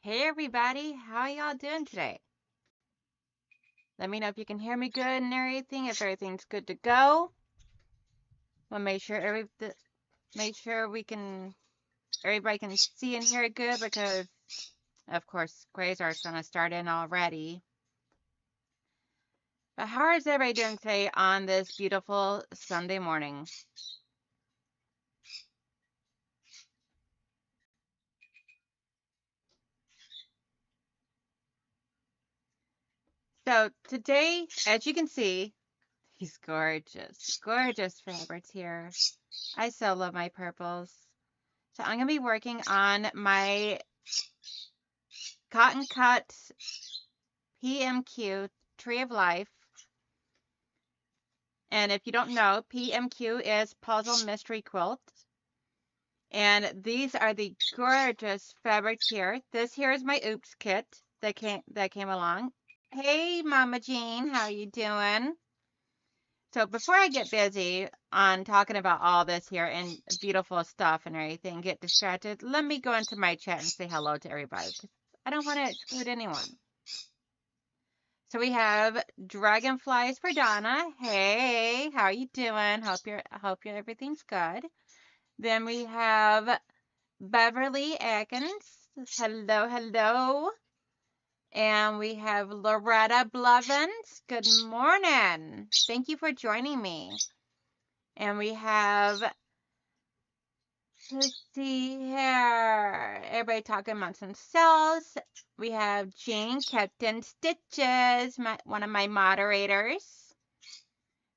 Hey everybody, how y'all doing today? Let me know if you can hear me good and everything, if everything's good to go. We'll make sure everybody can see and hear it good because of course grades are gonna start in already. But how is everybody doing today on this beautiful Sunday morning? So today, as you can see, these gorgeous fabrics here. I so love my purples. So I'm gonna be working on my cotton cut PMQ Tree of Life. And if you don't know, PMQ is Puzzle Mystery Quilt. And these are the gorgeous fabrics here. This here is my Oops kit that came along. Hey, Mama Jean, how you doing? So before I get busy on talking about all this here and beautiful stuff and everything, get distracted, let me go into my chat and say hello to everybody. I don't want to exclude anyone. So we have Dragonflies for Donna. Hey, how are you doing? Hope everything's good. Then we have Beverly Atkins. Hello. And we have Loretta Blevins. Good morning. Thank you for joining me. And we have, let's see here, everybody talking amongst themselves. We have Jean Captain Stitches, one of my moderators.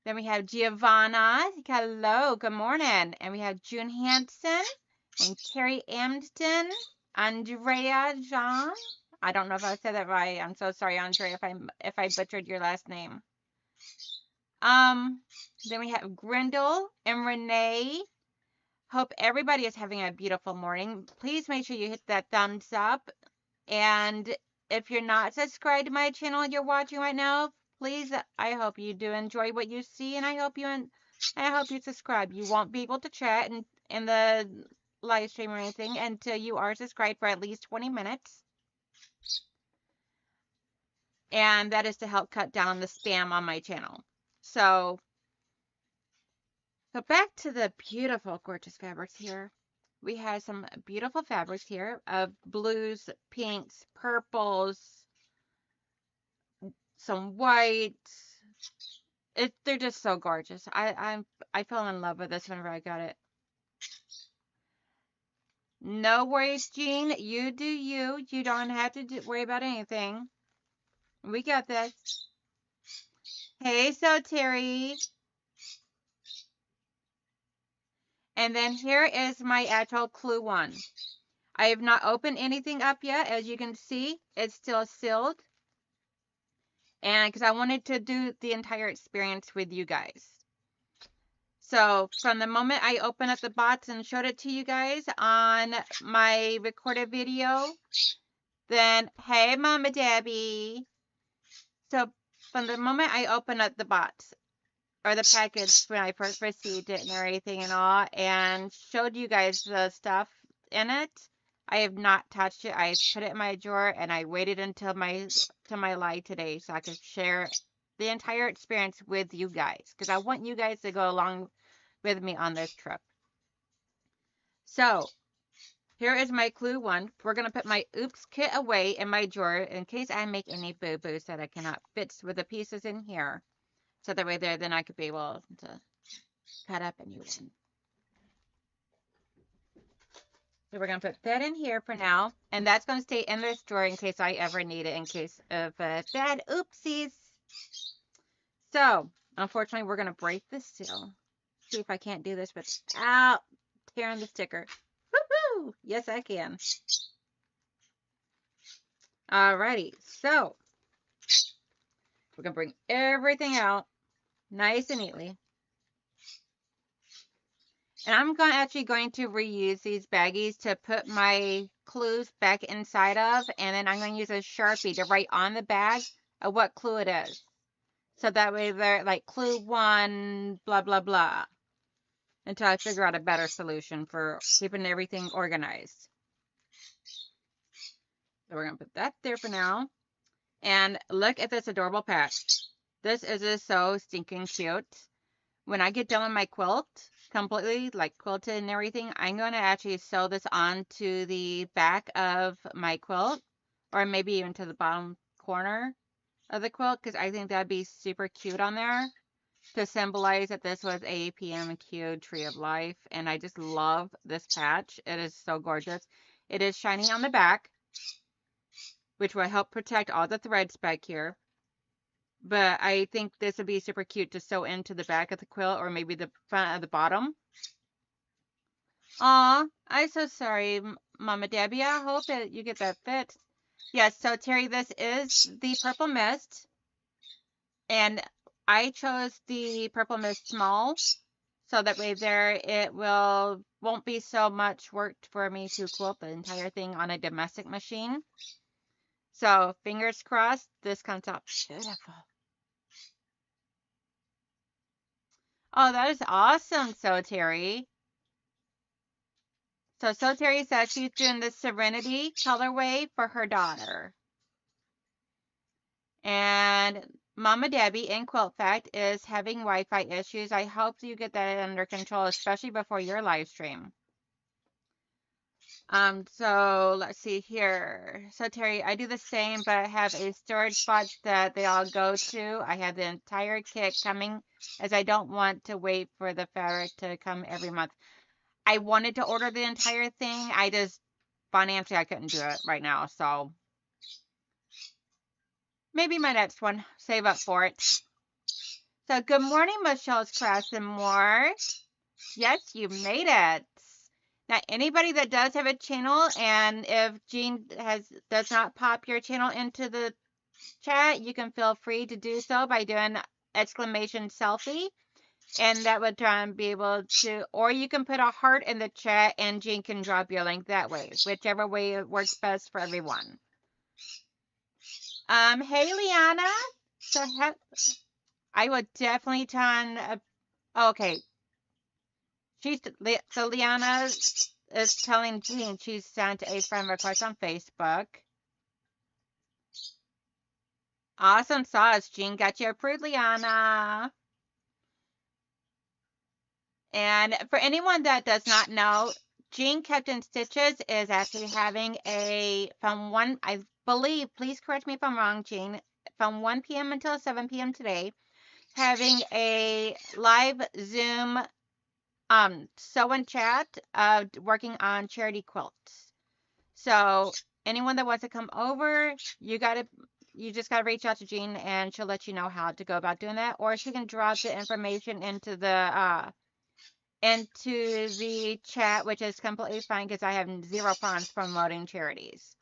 Then we have Giovanna. Hello, good morning. And we have June Hansen and Carrie Amsden, Andrea Jean. I don't know if I said that right. I'm so sorry, Andrea, if I butchered your last name. Then we have Grindel and Renee. Hope everybody is having a beautiful morning. Please make sure you hit that thumbs up. And if you're not subscribed to my channel you're watching right now, please, I hope you do enjoy what you see, and I hope you subscribe. You won't be able to chat in the live stream or anything until you are subscribed for at least 20 minutes. And that is to help cut down the spam on my channel. So back to the beautiful, gorgeous fabrics here. We have some beautiful fabrics here of blues, pinks, purples, some whites. They're just so gorgeous. I fell in love with this whenever I got it. No worries, Jean. You do you. You don't have to worry about anything. We got this. Hey, so Terry. And then here is my actual clue one. I have not opened anything up yet. As you can see, it's still sealed. And because I wanted to do the entire experience with you guys. So from the moment I opened up the box and showed it to you guys on my recorded video, then, hey, Mama Debbie. So from the moment I opened up the box or the package when I first received it and everything and all, and showed you guys the stuff in it, I have not touched it. I put it in my drawer and I waited until my live today so I could share the entire experience with you guys because I want you guys to go along with me on this trip. So here is my clue one. We're going to put my Oops kit away in my drawer in case I make any boo-boos that I cannot fit with the pieces in here. So that way then I could be able to cut up a new one. So we're going to put that in here for now. And that's going to stay in this drawer in case I ever need it in case of bad oopsies. So, unfortunately, we're going to break this seal. See if I can't do this without tearing the sticker. Woohoo! Yes, I can. Alrighty, so we're going to bring everything out nice and neatly. And I'm actually going to reuse these baggies to put my clues back inside of, and then I'm going to use a Sharpie to write on the bag of what clue it is. So that way they're like clue 1, blah, blah, blah, until I figure out a better solution for keeping everything organized. So we're going to put that there for now. And look at this adorable patch. This is just so stinking cute. When I get done with my quilt, completely like quilted and everything, I'm going to actually sew this onto the back of my quilt, or maybe even to the bottom corner of the quilt, because I think that'd be super cute on there to symbolize that this was a PMQ Tree of Life. And I just love this patch. It is so gorgeous. It is shiny on the back, which will help protect all the threads back here. But I think this would be super cute to sew into the back of the quilt, or maybe the front of the bottom. Aw, I'm so sorry, Mama Debbie. I hope that you get that fit. Yes, so Terry, this is the Purple Mist. And I chose the Purple Mist small, so that way there it won't be so much work for me to quilt the entire thing on a domestic machine. So fingers crossed, this comes out beautiful. Oh, that is awesome, So Terry. So Terry says she's doing the Serenity colorway for her daughter. And Mama Debbie in Quilt Fact is having Wi-Fi issues. I hope you get that under control, especially before your live stream. So let's see here. So Terry, I do the same, but I have a storage spot that they all go to. I have the entire kit coming, as I don't want to wait for the fabric to come every month. I wanted to order the entire thing. I just financially I couldn't do it right now, so maybe my next one. Save up for it. So good morning, Michelle's Crafts and More. Yes, you made it. Now, anybody that does have a channel, and if Jean does not pop your channel into the chat, you can feel free to do so by doing exclamation selfie, and that would try and be able to, or you can put a heart in the chat and Jean can drop your link that way, whichever way it works best for everyone. Hey, Liana. So I would definitely turn. Okay. So Liana is telling Jean she's sent a friend request on Facebook. Awesome sauce. Jean got you approved, Liana. And for anyone that does not know, Jean Kept in Stitches is actually having I believe, please correct me if I'm wrong, Jean, from 1 p.m. until 7 p.m. today, having a live Zoom sew and chat working on charity quilts. So anyone that wants to come over, you just gotta reach out to Jean and she'll let you know how to go about doing that, or she can drop the information into the chat, which is completely fine because I have zero funds promoting charities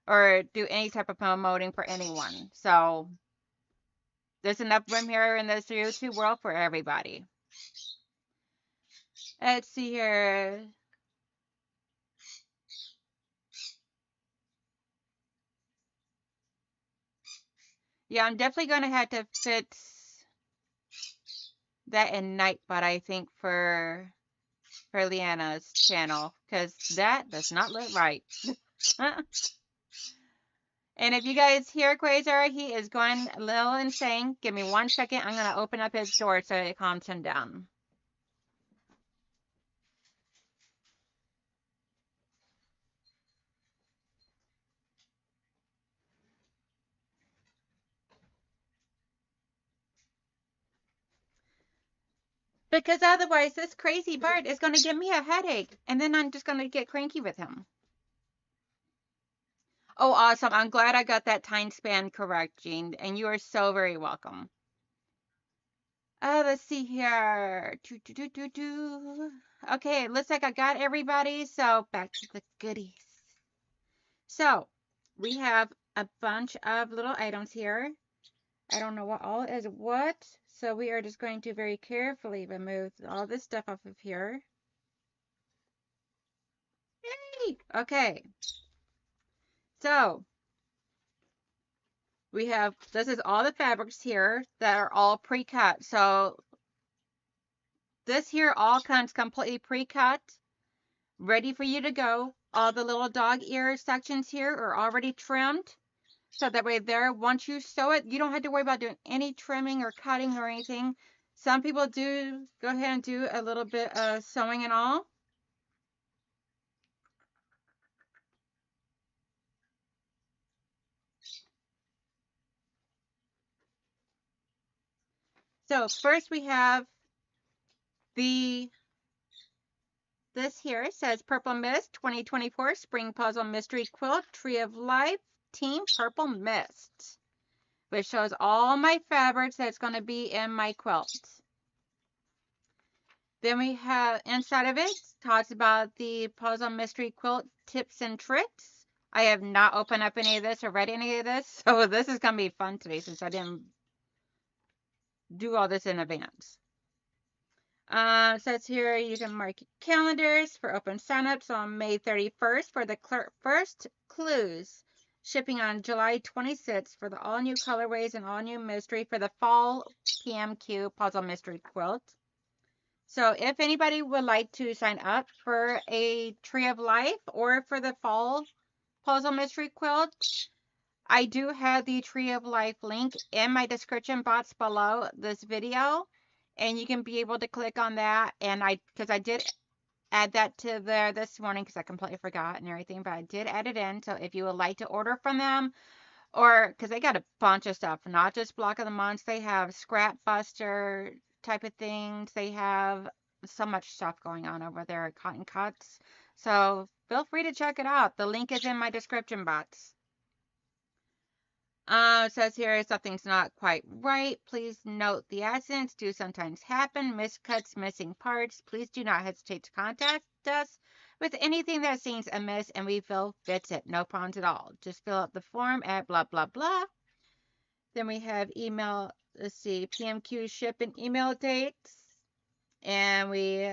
or do any type of promoting for anyone. So there's enough room here in this YouTube world for everybody. Let's see here. Yeah, I'm definitely going to have to fix that in Nightbot, I think, for Leanna's channel, because that does not look right. And if you guys hear Quasar, he is going a little insane. Give me 1 second. I'm going to open up his door so it calms him down. Because otherwise, this crazy bird is going to give me a headache. And then I'm just going to get cranky with him. Oh, awesome. I'm glad I got that time span correct, Jean. And you are so very welcome. Let's see here. Okay, looks like I got everybody. So back to the goodies. So we have a bunch of little items here. I don't know what all is what. So we are just going to very carefully remove all this stuff off of here. Yay! Okay. So we have, this is all the fabrics here that are all pre-cut. So this here all comes completely pre-cut. ready for you to go. All the little dog ear sections here are already trimmed. So that way there, once you sew it, you don't have to worry about doing any trimming or cutting or anything. Some people do go ahead and do a little bit of sewing and all. So first we have this here. It says Purple Mist 2024 Spring Puzzle Mystery Quilt Tree of Life Team Purple Mist, which shows all my fabrics that's going to be in my quilt. Then we have inside of it talks about the Puzzle Mystery Quilt tips and tricks. I have not opened up any of this or read any of this, so this is going to be fun today since I didn't do all this in advance. It says here you can mark your calendars for open signups on May 31st for the first clues. Shipping on July 26th for the all new colorways and all new mystery for the fall PMQ Puzzle Mystery Quilt. So if anybody would like to sign up for a Tree of Life or for the fall Puzzle Mystery Quilt, I do have the Tree of Life link in my description box below this video. And you can be able to click on that. And because I did add that to there this morning because I completely forgot and everything, but I did add it in. So if you would like to order from them, or because they got a bunch of stuff, not just Block of the Months, they have Scrap Buster type of things. They have so much stuff going on over there at Cotton Cuts. So feel free to check it out. The link is in my description box. It says here something's not quite right. Please note the accidents do sometimes happen. Miscuts, missing parts. Please do not hesitate to contact us with anything that seems amiss and we will fix it. No problems at all. Just fill out the form at blah, blah, blah. Then we have email, let's see, PMQ ship and email dates. And we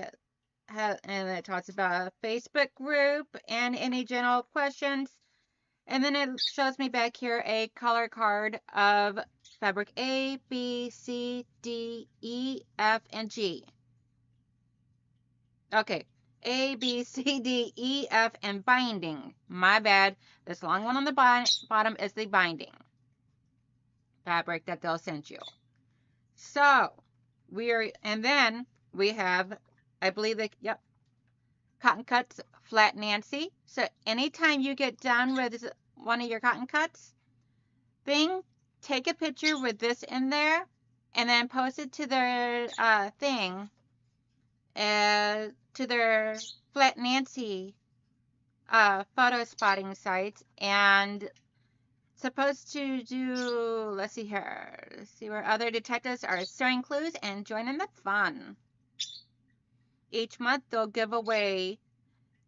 have, and it talks about a Facebook group and any general questions. And then it shows me back here a color card of fabric A, B, C, D, E, F, and G. Okay, A, B, C, D, E, F, and binding. My bad. This long one on the bottom is the binding fabric that they'll send you. So, and then we have, I believe that, yep, Cotton Cuts Flat Nancy. So anytime you get done with one of your cotton cuts thing, take a picture with this in there and then post it to their thing, to their Flat Nancy photo spotting site, and supposed to do, let's see here, let's see where other detectives are sewing clues and join in the fun. Each month they'll give away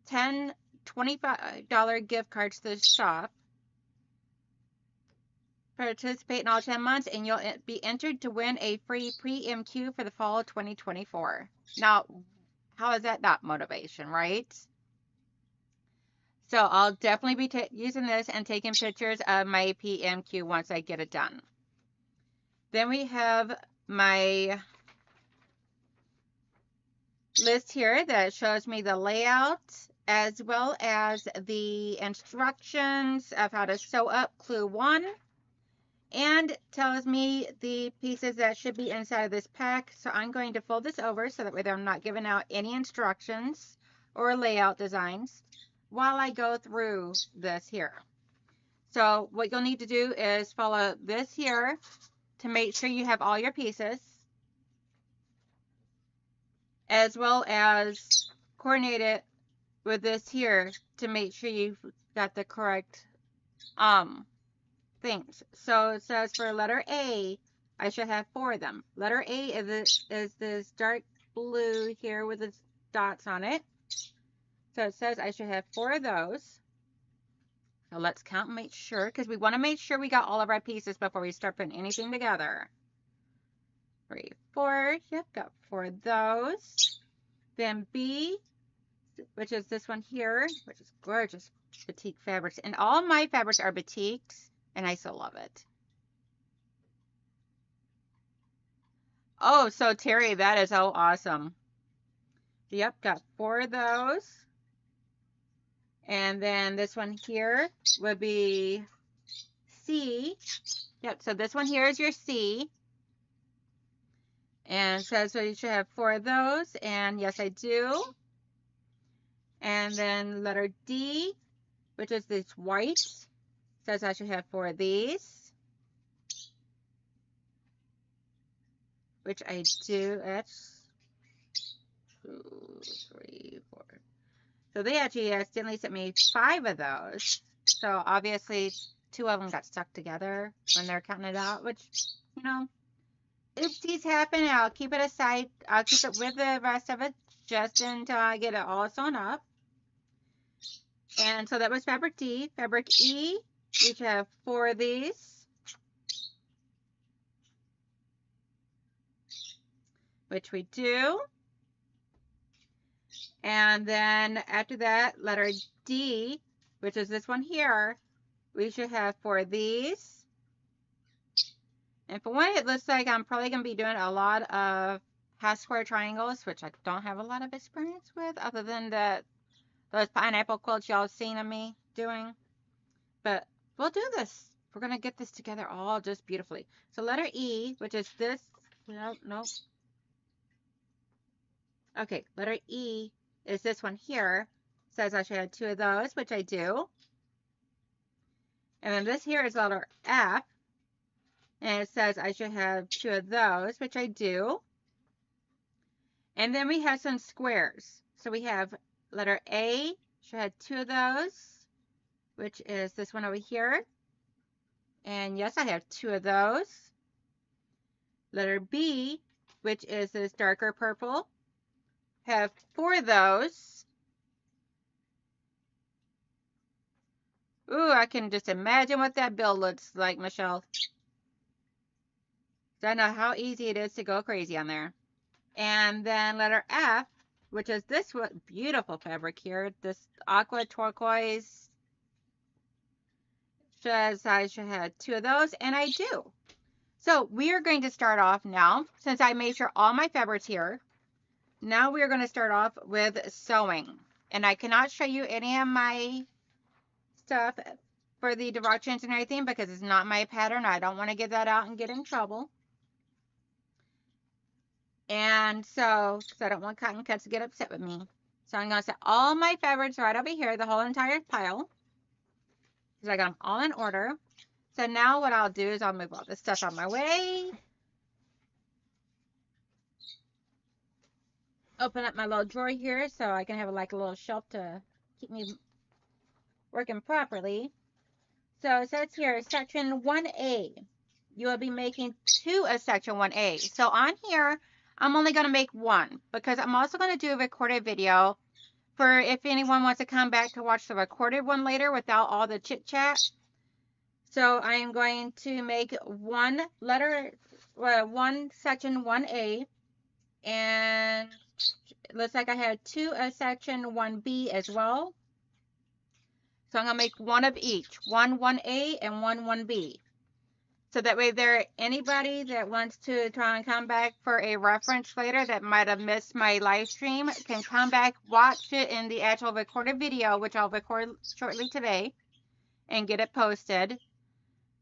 10 $25 gift cards to the shop. Participate in all 10 months and you'll be entered to win a free PMQ for the fall of 2024. Now, how is that not motivation, right? So I'll definitely be using this and taking pictures of my PMQ once I get it done. Then we have my list here that shows me the layout as well as the instructions of how to sew up clue 1. And tells me the pieces that should be inside of this pack. So I'm going to fold this over so that way I'm not giving out any instructions or layout designs while I go through this here. So what you'll need to do is follow this here to make sure you have all your pieces, as well as coordinate it with this here to make sure you've got the correct things. So it says for letter A, I should have 4 of them. Letter A is this dark blue here with the dots on it. So it says I should have 4 of those. So let's count and make sure, because we want to make sure we got all of our pieces before we start putting anything together. 3, 4. Yep, got 4 of those. Then B, which is this one here, which is gorgeous batik fabrics. And all my fabrics are batiks, and I still love it. Oh, so Terry, that is so awesome. Yep, got 4 of those. And then this one here would be C. Yep, so this one here is your C. And says so you should have 4 of those. And yes, I do. And then letter D, which is this white, says I should have 4 of these. Which I do. That's 2, 3, 4. So they actually accidentally sent me 5 of those. So obviously 2 of them got stuck together when they're counting it out, which, you know, oopsies happen. I'll keep it aside. I'll keep it with the rest of it just until I get it all sewn up. And so that was fabric D. Fabric E, we should have 4 of these, which we do. And then after that, letter D, which is this one here, we should have 4 of these. And for one, it looks like I'm probably going to be doing a lot of half square triangles, which I don't have a lot of experience with, other than those pineapple quilts y'all seen of me doing. But we'll do this. We're going to get this together all just beautifully. So letter E, which is this. Nope. Okay, letter E is this one here. Says I should have 2 of those, which I do. And then this here is letter F. And it says I should have 2 of those, which I do. And then we have some squares. So we have letter A, should have 2 of those, which is this one over here. And yes, I have 2 of those. Letter B, which is this darker purple, have 4 of those. Ooh, I can just imagine what that bill looks like, Michelle. So I know how easy it is to go crazy on there. And then letter F, which is this beautiful fabric here, this aqua turquoise, says I should have 2 of those, and I do. So we are going to start off now, since I made sure all my fabric's here. Now we are going to start off with sewing. And I cannot show you any of my stuff for the directions and everything because it's not my pattern. I don't want to get that out and get in trouble. And so, because I don't want cotton cuts to get upset with me. So I'm going to set all my fabrics right over here, the whole entire pile. Because I got them all in order. So now what I'll do is I'll move all this stuff out of my way. Open up my little drawer here so I can have like a little shelf to keep me working properly. So it says here, section 1A. You will be making 2 of section 1A. So on here, I'm only going to make 1 because I'm also going to do a recorded video for if anyone wants to come back to watch the recorded one later without all the chit chat. So I am going to make one section 1A, and it looks like I had 2 of section 1B as well. So I'm going to make 1 of each, one 1A and one 1B. So that way anybody that wants to try and come back for a reference later that might have missed my live stream can come back, watch it in the actual recorded video, which I'll record shortly today and get it posted.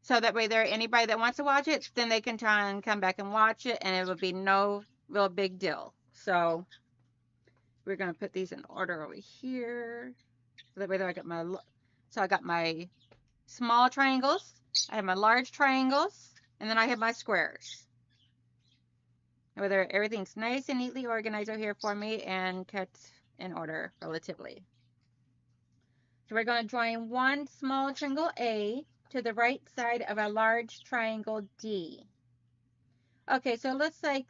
So that way anybody that wants to watch it, then they can try and come back and watch it and it will be no real big deal. So we're going to put these in order over here. So that way I got my small triangles. I have my large triangles, and then I have my squares. Whether everything's nice and neatly organized over here for me and kept in order relatively. So we're going to join one small triangle A to the right side of a large triangle D. Okay, so it looks like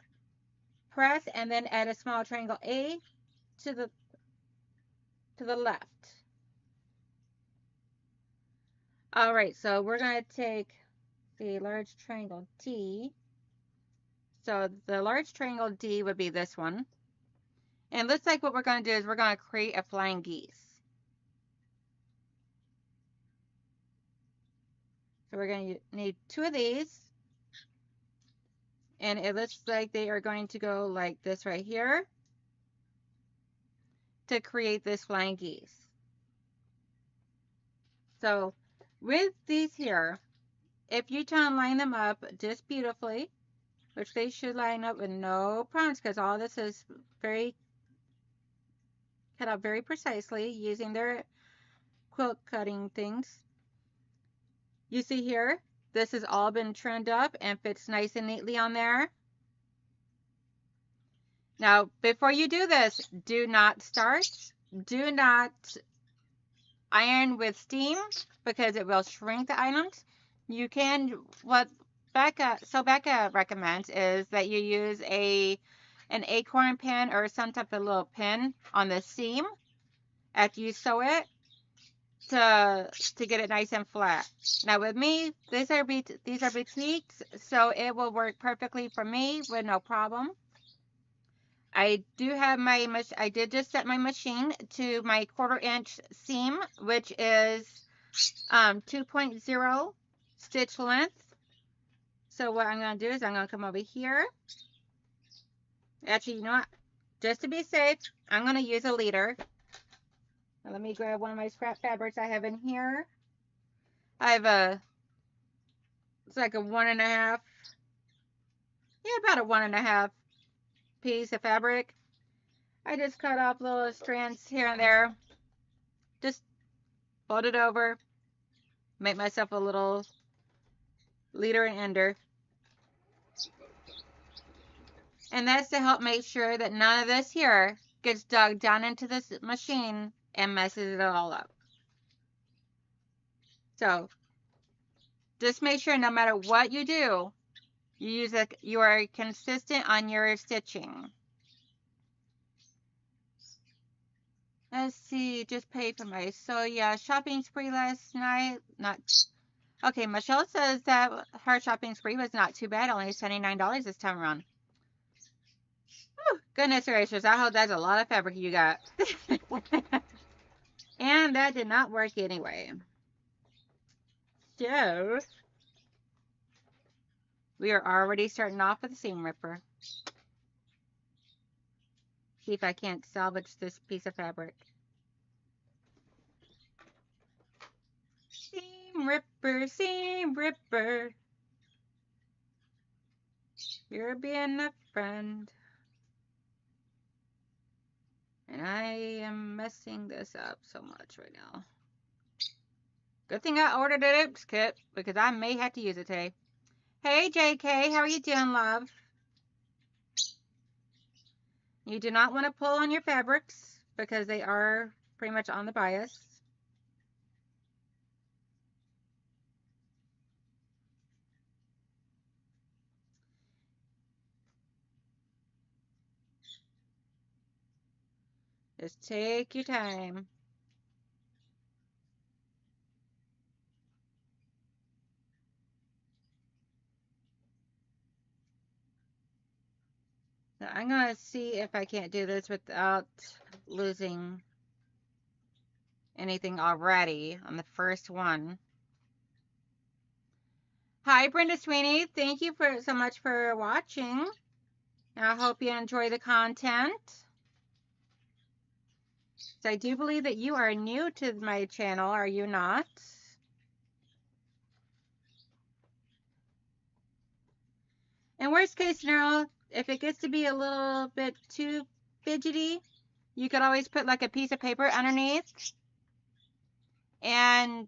press and then add a small triangle A to the left. All right, so we're going to take the large triangle D. So the large triangle D would be this one. And it looks like what we're going to do is we're going to create a flying geese. So we're going to need 2 of these. And it looks like they are going to go like this right here to create this flying geese. So with these here, if you try and line them up just beautifully, which they should line up with no problems because all this is very cut out very precisely using their quilt cutting things. You see here, this has all been trimmed up and fits nice and neatly on there. Now, before you do this, do not start. Do not iron with steam because it will shrink the items. You can, what Becca recommends is that you use an acorn pin or some type of little pin on the seam after you sew it to get it nice and flat. Now with me, these are boutiques, so it will work perfectly for me with no problem. I do have I did just set my machine to my 1/4 inch seam, which is 2.0 stitch length. So what I'm going to do is I'm going to come over here. Actually, you know what? Just to be safe, I'm going to use a leader. Now, let me grab one of my scrap fabrics I have in here. I have it's like a 1.5, yeah, about a 1.5 piece of fabric. I just cut off little strands here and there. Just fold it over. Make myself a little leader and ender. And that's to help make sure that none of this here gets dug down into this machine and messes it all up. So just make sure no matter what you do, you are consistent on your stitching. Let's see, just paid for my, so yeah, shopping spree last night, okay, Michelle says that her shopping spree was not too bad, only $79 this time around. Whew, goodness gracious, I hope that's a lot of fabric you got. And that did not work anyway. So, we are already starting off with a seam ripper. See if I can't salvage this piece of fabric. Seam ripper, seam ripper. You're being a friend. And I am messing this up so much right now. Good thing I ordered an oops kit because I may have to use it today. Hey JK, how are you doing, love? You do not want to pull on your fabrics because they are pretty much on the bias. Just take your time. So I'm going to see if I can't do this without losing anything already on the first one. Hi, Brenda Sweeney. Thank you so much for watching. I hope you enjoy the content. So I do believe that you are new to my channel, are you not? And worst case scenario, if it gets to be a little bit too fidgety, you could always put like a piece of paper underneath. And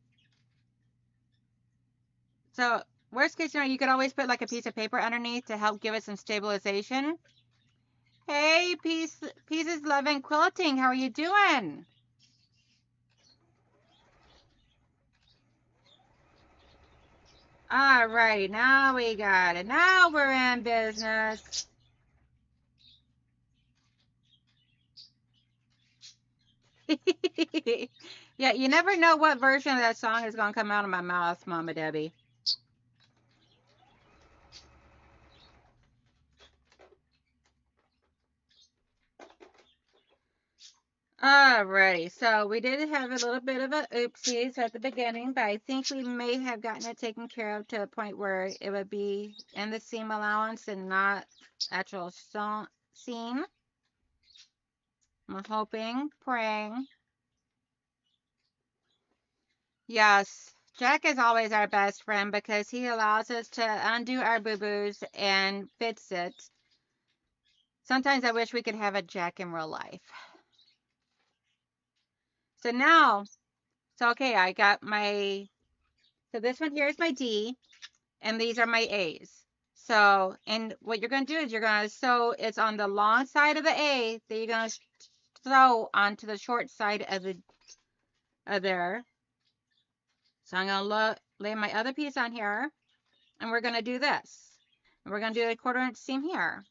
so worst case scenario, you could always put like a piece of paper underneath to help give it some stabilization. Hey, Pieces Love and Quilting, how are you doing? All right, now we got it. Now we're in business. Yeah, you never know what version of that song is going to come out of my mouth, Mama Debbie. Alrighty, so we did have a little bit of a oopsies at the beginning, but I think we may have gotten it taken care of to a point where it would be in the seam allowance and not actual seam. I'm hoping, praying. Yes, Jack is always our best friend because he allows us to undo our boo-boos and fix it. Sometimes I wish we could have a Jack in real life. So now, okay, I got my, so this one here is my D, and these are my A's. So, and what you're going to do is you're going to sew, it's on the long side of the A that you're going to sew onto the short side of the, there. So I'm going to lay my other piece on here, and we're going to do this. And we're going to do a 1/4 inch seam here.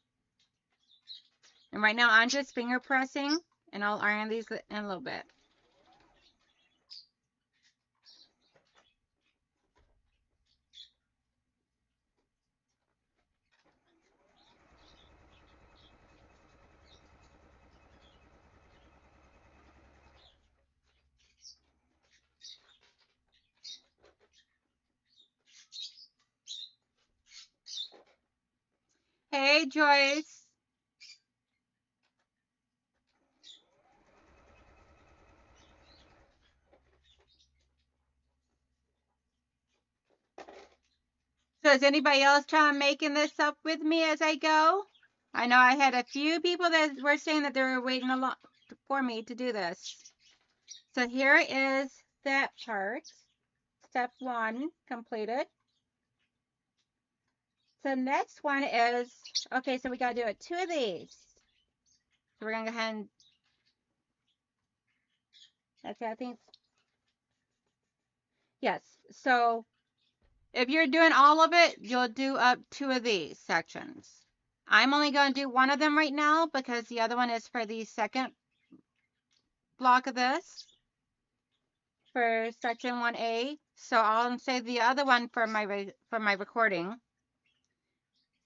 And right now I'm just finger pressing, and I'll iron these in a little bit. Hey, Joyce. So is anybody else trying to making this up with me as I go? I know I had a few people that were saying that they were waiting a lot for me to do this. So here is that part. Step 1 completed. So next one is, okay, so we got to do 2 of these. So we're going to go ahead and, okay, I think, yes. So if you're doing all of it, you'll do up 2 of these sections. I'm only going to do one of them right now because the other one is for the second block of this, for section 1A. So I'll save the other one for my recording.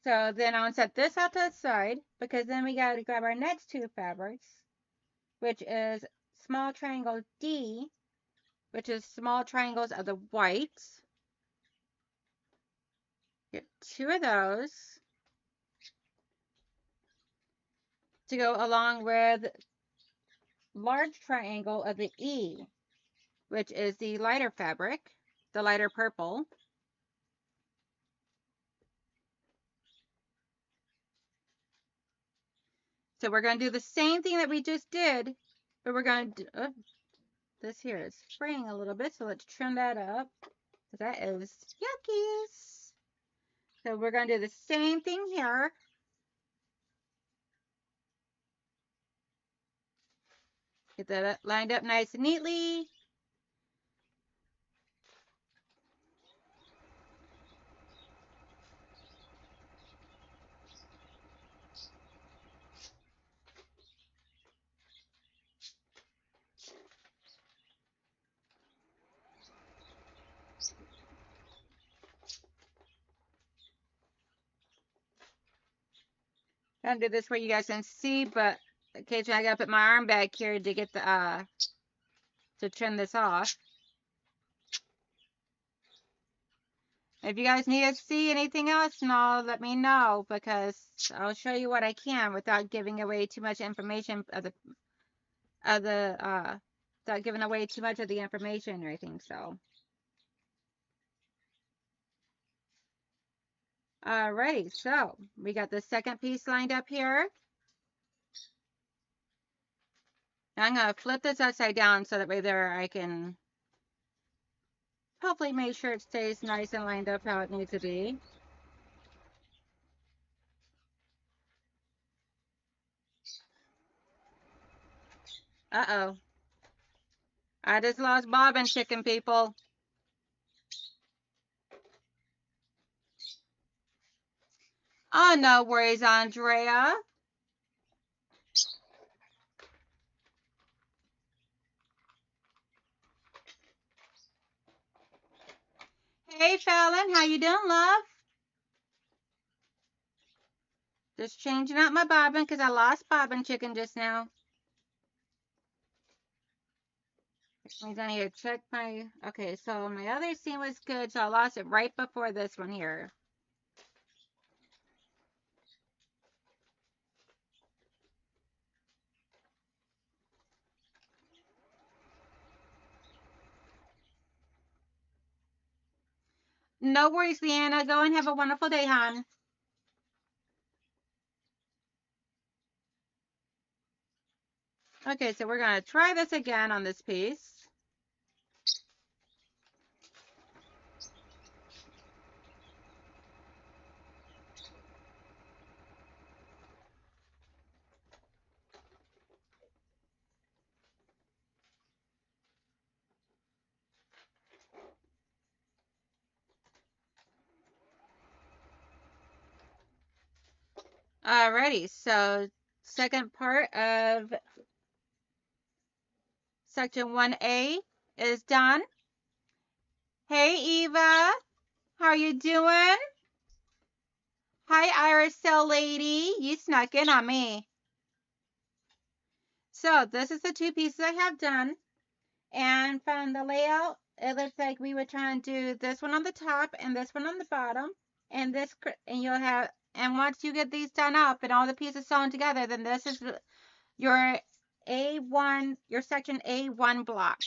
So then I'll set this out to the side because then we got to grab our next 2 fabrics, which is small triangle D, which is small triangles of the whites. Get 2 of those to go along with large triangle of the E, which is the lighter fabric, the lighter purple. So we're going to do the same thing that we just did, but we're going to do, oh, this here is fraying a little bit, so let's trim that up, because that is yuckies. So we're going to do the same thing here. Get that lined up nice and neatly. I'm gonna do this where you guys can see, but occasionally I gotta put my arm back here to get the to trim this off. If you guys need to see anything else, let me know, because I'll show you what I can without giving away too much information of the without giving away too much of the information or anything. So alrighty, so we got the second piece lined up here. Now I'm gonna flip this upside down so that way there I can hopefully make sure it stays nice and lined up how it needs to be. Uh-oh. I just lost bobbin chicken, people. Oh, no worries, Andrea. Hey, Fallon, how you doing, love? Just changing out my bobbin because I lost bobbin chicken just now. Which means I need to check my... Okay, so my other seam was good, so I lost it right before this one here. No worries, Leanna. Go and have a wonderful day, hon. Okay, so we're going to try this again on this piece. Alrighty, so second part of section 1A is done. Hey, Eva. How are you doing? Hi, Iris Cell Lady. You snuck in on me. So this is the two pieces I have done. And from the layout, it looks like we would try and do this one on the top and this one on the bottom. And this, and you'll have, and once you get these done up and all the pieces sewn together, then this is your A1, your section A1 block.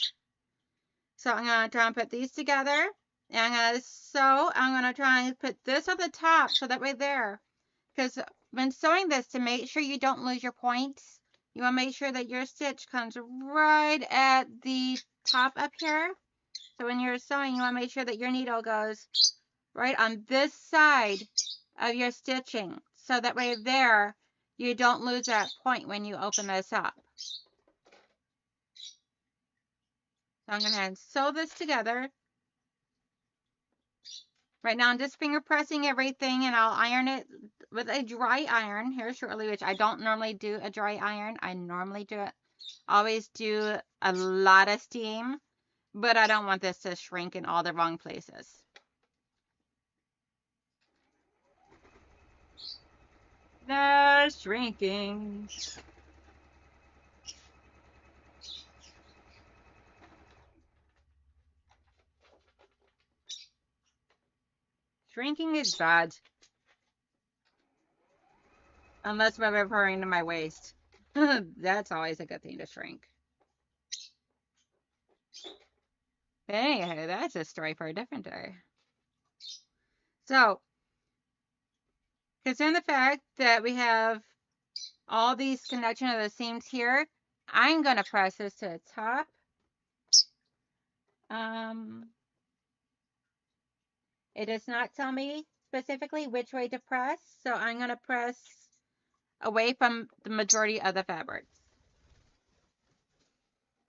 So I'm going to try and put these together. And I'm going to sew, I'm going to try and put this on the top so that way there. Because when sewing this, to make sure you don't lose your points, you want to make sure that your stitch comes right at the top up here. So when you're sewing, you want to make sure that your needle goes right on this side of your stitching. So that way there, you don't lose that point when you open this up. So I'm going to sew this together. Right now I'm just finger pressing everything, and I'll iron it with a dry iron here shortly, which I don't normally do a dry iron. I normally always do a lot of steam, but I don't want this to shrink in all the wrong places. No shrinking. Shrinking is bad. Unless we're referring to my waist. That's always a good thing to shrink. But anyway, that's a story for a different day. So, considering the fact that we have all these connection of the seams here, I'm going to press this to the top. It does not tell me specifically which way to press, so I'm going to press away from the majority of the fabrics.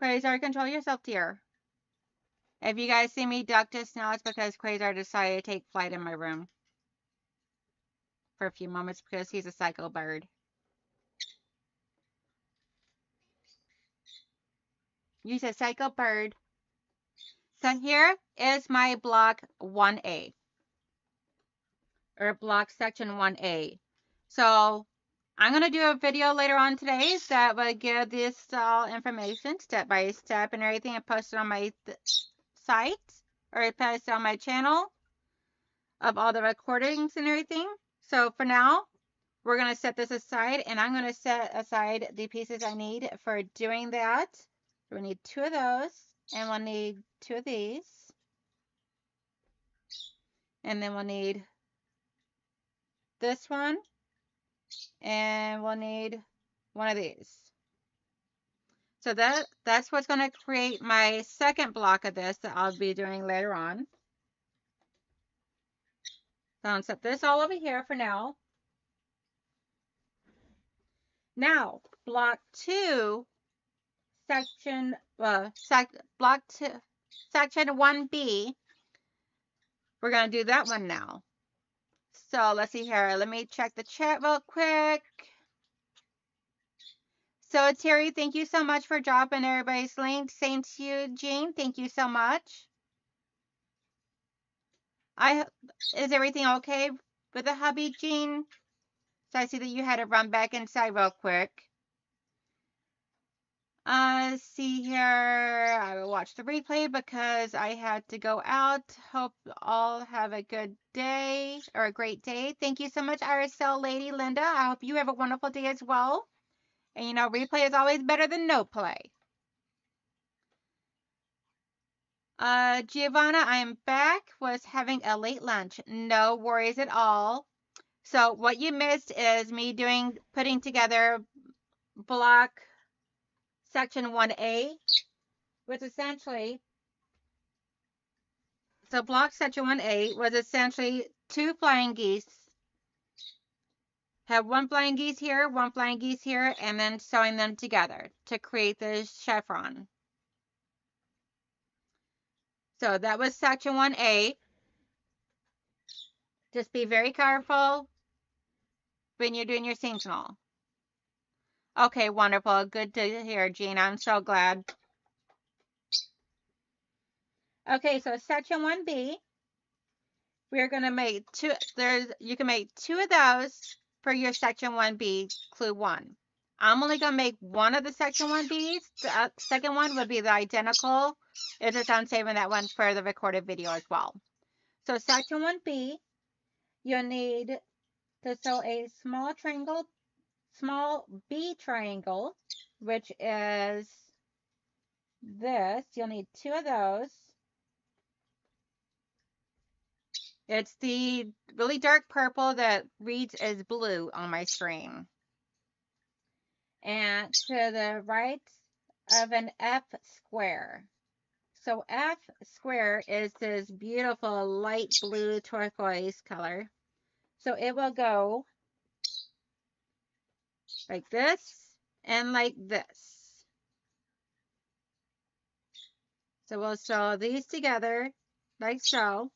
Quasar, control yourself, dear. If you guys see me duck just now, it's because Quasar decided to take flight in my room for a few moments because he's a psycho bird. You said psycho bird. So here is my block 1A. Or block section 1A. So I'm going to do a video later on today that will give this all information step by step and everything, and post it on my site or post it on my channel of all the recordings and everything. So for now, we're going to set this aside, and I'm going to set aside the pieces I need for doing that. We need 2 of those, and we'll need 2 of these. And then we'll need this one, and we'll need 1 of these. So that's what's going to create my second block of this that I'll be doing later on. So I'll set this all over here for now. Now, block 2, section, block 2, section 1B, we're going to do that one now. So let's see here. Let me check the chat real quick. So Terry, thank you so much for dropping everybody's link. Same to you, Jean. Thank you so much. Is everything okay with the hubby, Jean? So I see that you had to run back inside real quick. See here. I will watch the replay because I had to go out. Hope all have a good day or a great day. Thank you so much, RSL Lady Linda. I hope you have a wonderful day as well. And you know, replay is always better than no play. Giovanna, I am back. Was having a late lunch. No worries at all. So what you missed is me putting together block section 1A, which essentially, so block section 1A was essentially two flying geese. Have one flying geese here, one flying geese here, and then sewing them together to create the chevron. So that was section 1A. Just be very careful when you're doing your seasonal. Okay, wonderful. Good to hear, Jean. I'm so glad. Okay, so section 1B, we're going to make two. You can make two of those for your section 1B, clue 1. I'm only going to make one of the section 1Bs. The second one would be the identical. It's just I'm saving that one for the recorded video as well. So section 1B, you'll need to sew a small B triangle, which is this. You'll need two of those. It's the really dark purple that reads as blue on my screen. And to the right of an F square. So F square is this beautiful light blue turquoise color. So it will go like this and like this. So we'll sew these together like so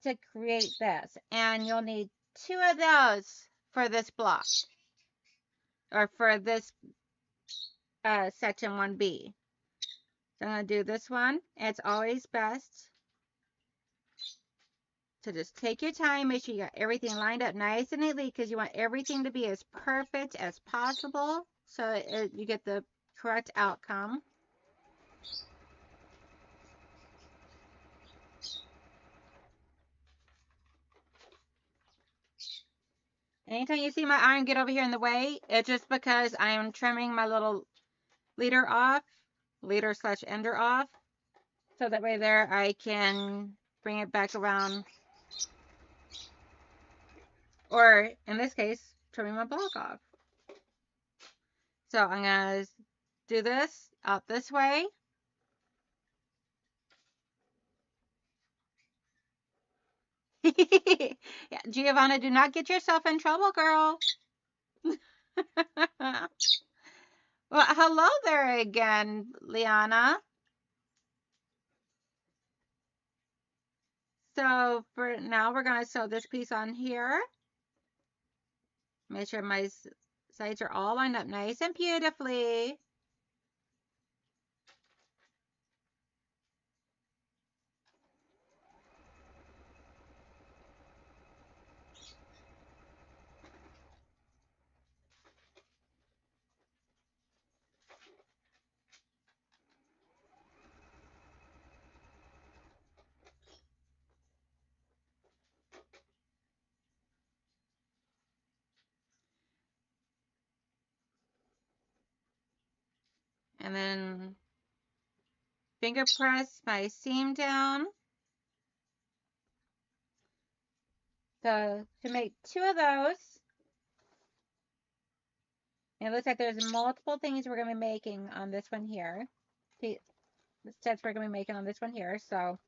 to create this. And you'll need two of those for this block or for this section 1B. So I'm going to do this one. It's always best to just take your time, make sure you got everything lined up nice and neatly because you want everything to be as perfect as possible so you get the correct outcome. Anytime you see my iron get over here in the way, it's just because I am trimming my little leader off, leader/ender off, so that way there I can bring it back around, or in this case, trimming my block off. So I'm going to do this out this way. Yeah, Giovanna, do not get yourself in trouble, girl. Well, hello there again, Liana. So for now, we're going to sew this piece on here. Make sure my sides are all lined up nice and beautifully. And then finger press my seam down. So to make two of those, it looks like there's multiple things we're going to be making on this one here. The steps we're going to be making on this one here. So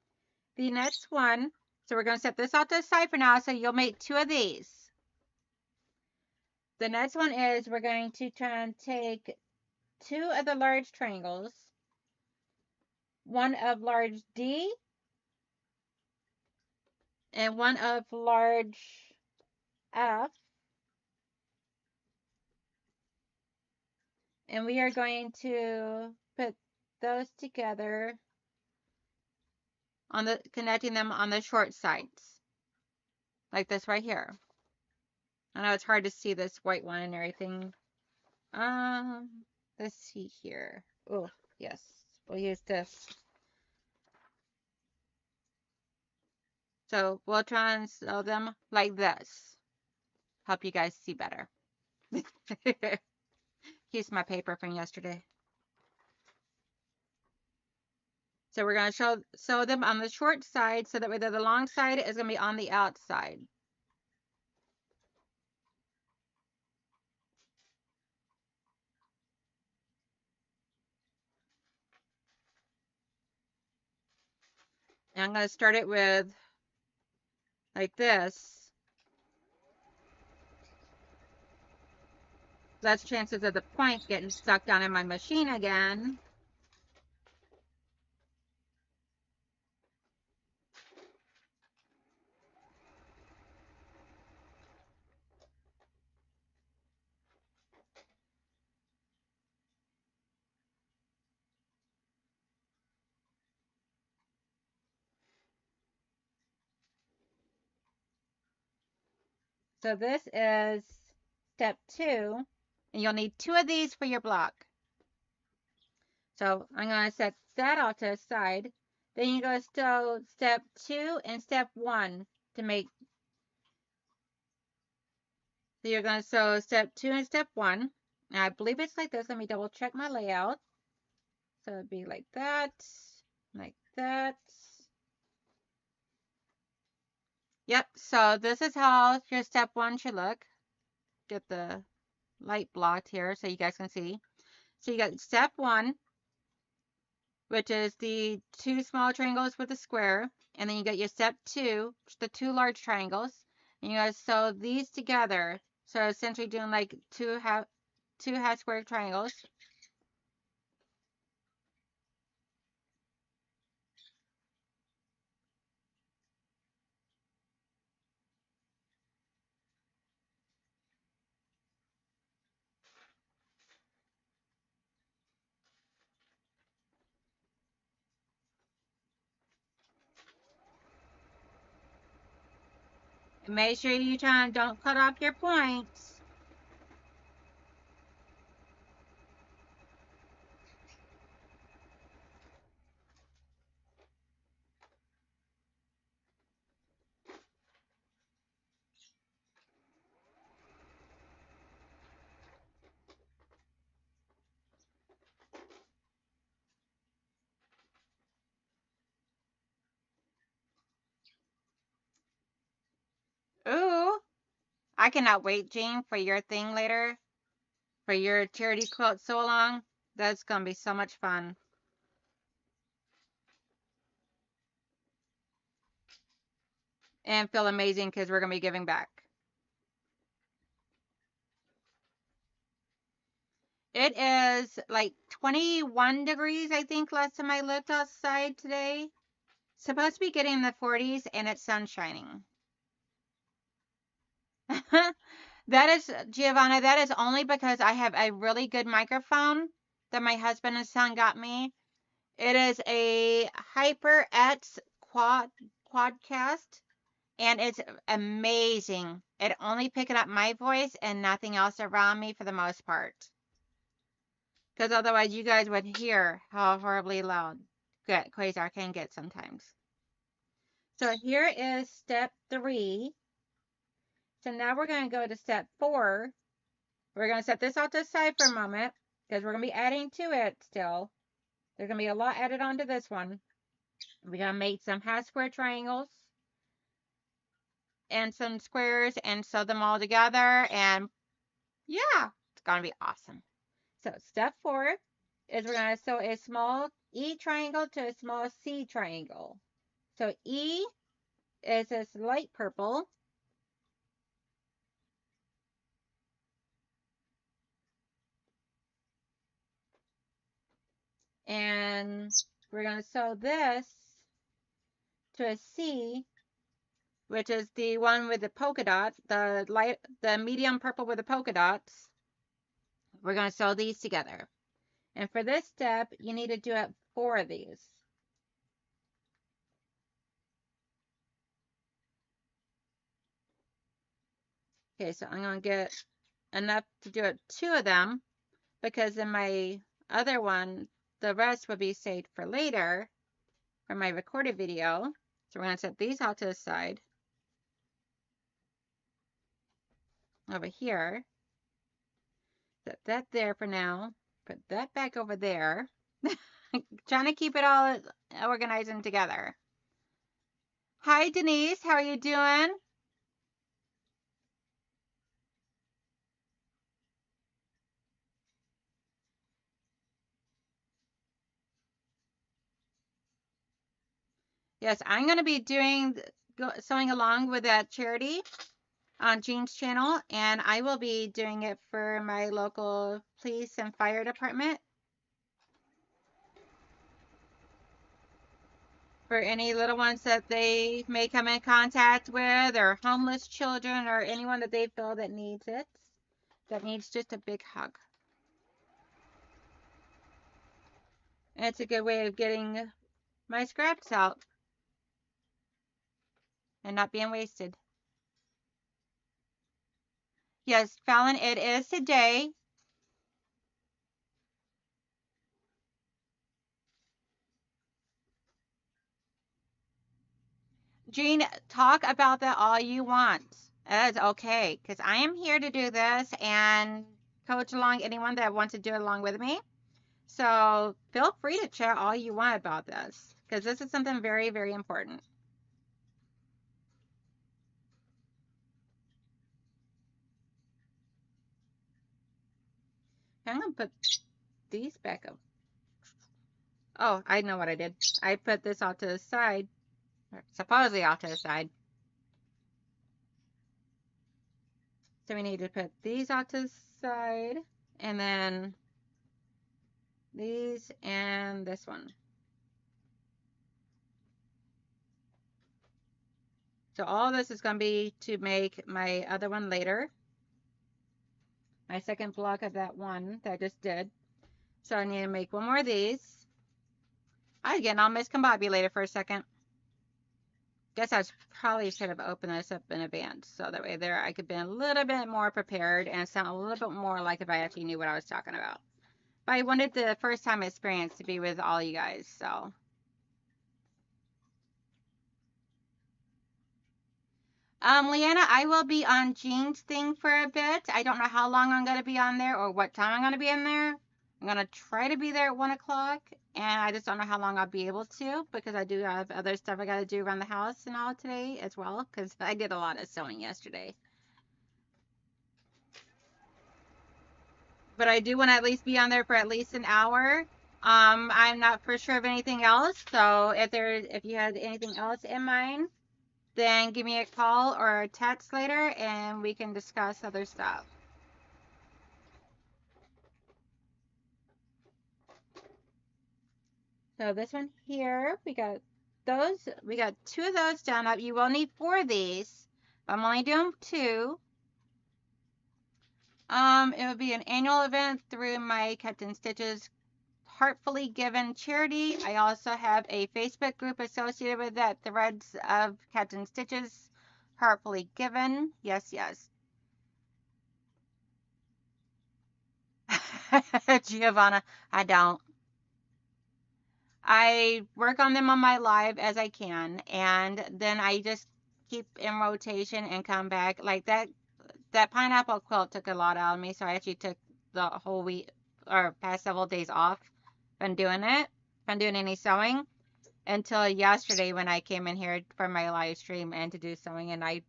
the next one, so we're going to set this off to the side for now. So you'll make two of these. The next one is we're going to try and take two of the large triangles, one of large D and one of large F. And we are going to put those together on connecting them on the short sides. Like this right here. I know it's hard to see this white one and everything. Let's see here. Oh, yes. We'll use this. So we'll try and sew them like this. Help you guys see better. Here's my paper from yesterday. So we're going to sew them on the short side so that way the long side is going to be on the outside. And I'm going to start it with like this. Less chances of the point getting stuck down in my machine again. So this is step 2, and you'll need 2 of these for your block. So I'm going to set that off to the side. Then you go to step 2 and step 1 to make. So you're going to sew step 2 and step 1. And I believe it's like this. Let me double check my layout. So it'd be like that, like that. Yep, so this is how your step 1 should look. Get the light blocked here so you guys can see. So you got step 1, which is the 2 small triangles with a square. And then you got your step 2, the 2 large triangles. And you guys sew these together. So essentially doing like two half square triangles. And make sure you don't cut off your points. Ooh, I cannot wait, Jean, for your thing later. For your charity quilt so long. That's going to be so much fun. And feel amazing because we're going to be giving back. It is like 21 degrees, I think, last time I looked outside today. Supposed to be getting in the 40s and it's sun shining. That is, Giovanna, that is only because I have a really good microphone that my husband and son got me. It is a HyperX quadcast, and it's amazing. It only picking up my voice and nothing else around me for the most part. Because otherwise you guys would hear how horribly loud Quasar can get sometimes. So here is step 3. So now we're going to go to step 4. We're going to set this off to the side for a moment because we're going to be adding to it still. There's going to be a lot added onto this one. We're going to make some half square triangles and some squares and sew them all together. And yeah, it's going to be awesome. So step 4 is we're going to sew a small E triangle to a small C triangle. So E is this light purple. And we're going to sew this to a C, which is the one with the polka dot, the medium purple with the polka dots. We're going to sew these together. And for this step, you need to do it 4 of these. Okay, so I'm going to get enough to do it 2 of them because in my other one, the rest will be saved for later for my recorded video. So we're going to set these out to the side over here. Set that there for now. Put that back over there. Trying to keep it all organized and together. Hi, Denise. How are you doing? Yes, I'm going to be sewing along with that charity on Jean's channel, and I will be doing it for my local police and fire department for any little ones that they may come in contact with, or homeless children, or anyone that they feel that needs it, that needs just a big hug. And it's a good way of getting my scraps out and not being wasted. Yes, Fallon, it is today. Jean, talk about that all you want. That's okay, because I am here to do this and coach along anyone that wants to do it along with me. So feel free to chat all you want about this, because this is something very, very important. I'm going to put these back up. Oh, I know what I did. I put this off to the side, or supposedly off to the side. So we need to put these off to the side, and then these and this one. So all this is going to be to make my other one later. My second block of that one that I just did. So I need to make one more of these. I get all miscombobulated for a second. Guess I probably should have opened this up in advance. So that way there I could be a little bit more prepared and sound a little bit more like if I actually knew what I was talking about. But I wanted the first time experience to be with all you guys, so. Leanna, I will be on Jean's thing for a bit. I don't know how long I'm going to be on there or what time I'm going to be in there. I'm going to try to be there at 1 o'clock, and I just don't know how long I'll be able to because I do have other stuff I got to do around the house and all today as well because I did a lot of sewing yesterday. But I do want to at least be on there for at least an hour. I'm not for sure of anything else, so if you had anything else in mind, then give me a call or a text later and we can discuss other stuff. So this one here, we got two of those done up. You will need 4 of these. I'm only doing 2. It would be an annual event through my Captain Stitches Heartfully Given charity. I also have a Facebook group associated with that, Threads of Captain Stitches Heartfully Given. Yes, yes. Giovanna, I don't. I work on them on my live as I can, and then I just keep in rotation and come back. Like that pineapple quilt took a lot out of me, so I actually took the whole week or past several days off from doing it, from doing any sewing until yesterday when I came in here for my live stream and to do sewing. And I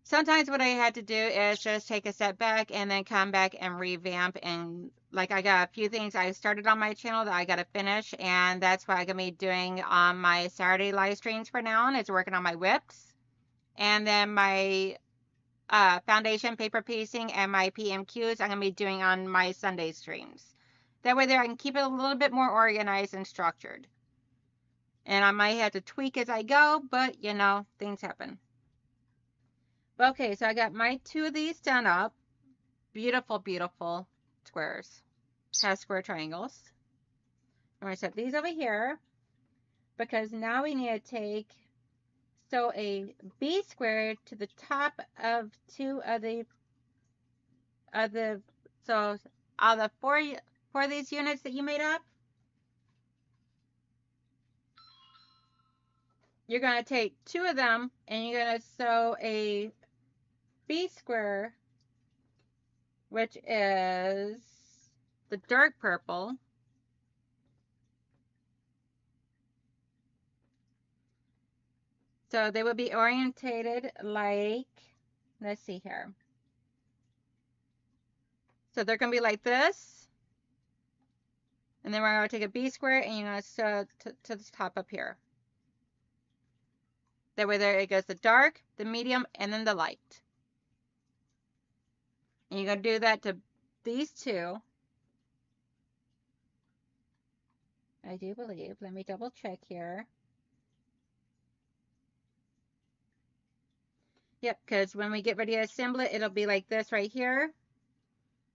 sometimes what I had to do is just take a step back and then come back and revamp. And like I got a few things I started on my channel that I got to finish, and that's what I'm gonna be doing on my Saturday live streams for now. And it's working on my whips, and then my foundation paper piecing and my PMQs I'm gonna be doing on my Sunday streams. That way there I can keep it a little bit more organized and structured. And I might have to tweak as I go, but you know, things happen. Okay, so I got my 2 of these done up. Beautiful, beautiful squares. Has square triangles. I'm going to set these over here because now we need to sew a B square to the top of 2 of the, so out of the 4 of these units that you made up, you're going to take 2 of them and you're going to sew a B square, which is the dark purple, So they will be orientated like, let's see here. So they're going to be like this. And then we're going to take a B square and you're going to sew to the top up here. That way there it goes the dark, the medium, and then the light. And you're going to do that to these two. I do believe. Let me double check here. Yep, because when we get ready to assemble it, it'll be like this right here.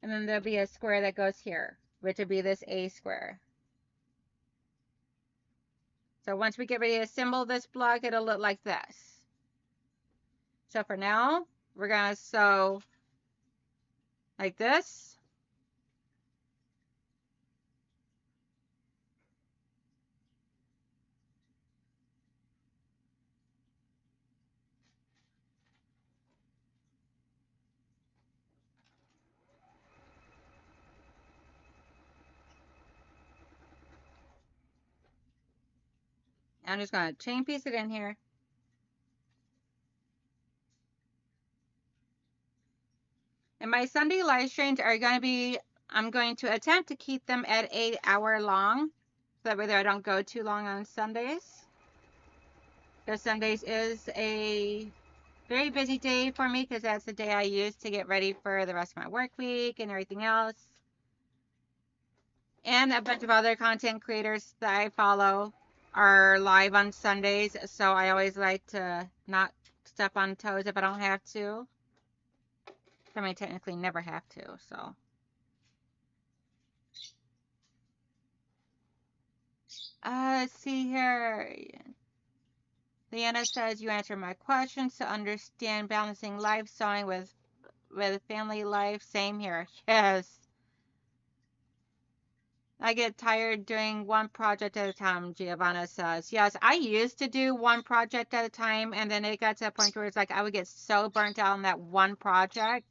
And then there'll be a square that goes here, which would be this A square. So once we get ready to assemble this block, it'll look like this. So for now, we're going to sew like this. I'm just going to chain piece it in here. And my Sunday live streams are going to be, I'm going to attempt to keep them at 8 hour long. So that way I don't go too long on Sundays. Because Sundays is a very busy day for me because that's the day I use to get ready for the rest of my work week and everything else. And a bunch of other content creators that I follow are live on Sundays. So I always like to not step on toes if I don't have to. I mean, technically never have to, so. Let's see here. Leanna says you answered my questions to understand balancing life sewing with family life. Same here. Yes. I get tired doing one project at a time, Giovanna says. Yes, I used to do one project at a time, and then it got to a point where it's like I would get so burnt out on that one project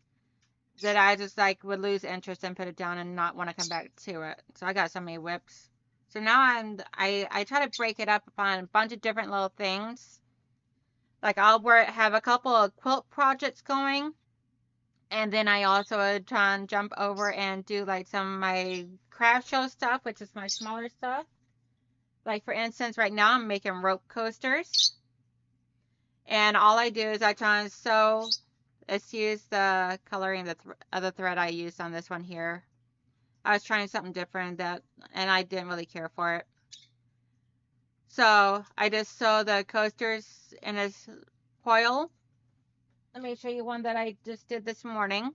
that I just like would lose interest and put it down and not want to come back to it. So I got so many whips. So now I try to break it up on a bunch of different little things. Like I'll have a couple of quilt projects going, and then I also try and jump over and do like some of my craft show stuff, which is my smaller stuff. Like for instance, right now I'm making rope coasters, and all I do is I try and sew. Let's use the coloring of the thread I used on this one here. I was trying something different and I didn't really care for it. So I just sew the coasters in this coil. Let me show you one that I just did this morning,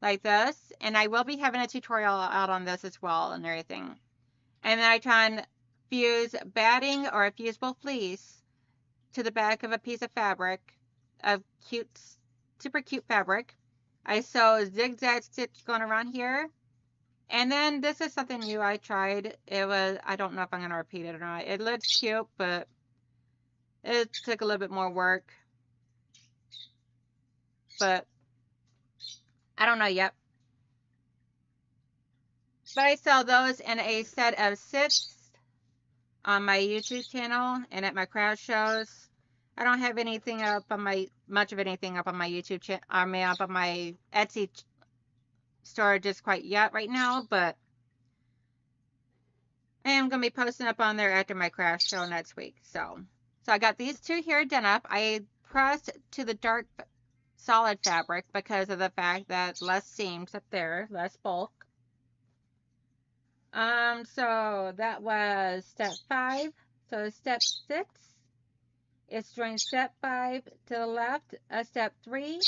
like this. And I will be having a tutorial out on this as well and everything. And then I try and fuse batting or a fusible fleece to the back of a piece of fabric, of cute, super cute fabric. I sew zigzag stitch going around here. And then this is something new I tried. I don't know if I'm going to repeat it or not. It looks cute, but it took a little bit more work. But I don't know yet. But I sell those in a set of 6 on my YouTube channel and at my craft shows. I don't have anything up on much of anything up on my YouTube channel, up on my Etsy store just quite yet right now, but I am going to be posting up on there after my craft show next week. So I got these two here done up. I pressed to the dark solid fabric because of the fact that less seams up there, less bulk. So that was step 5. So step 6 is join step 5 to the left of step 3.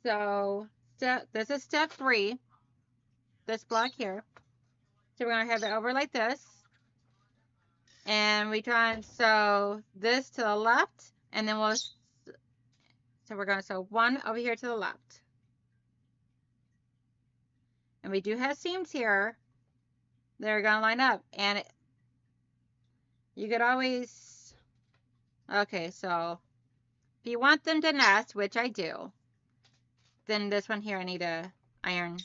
So this is step 3, this block here. So we're going to have it over like this. And we try and sew this to the left, and then so we're going to sew one over here to the left. And we do have seams here. They're going to line up, and you could always, okay, so if you want them to nest, which I do, then this one here I need to iron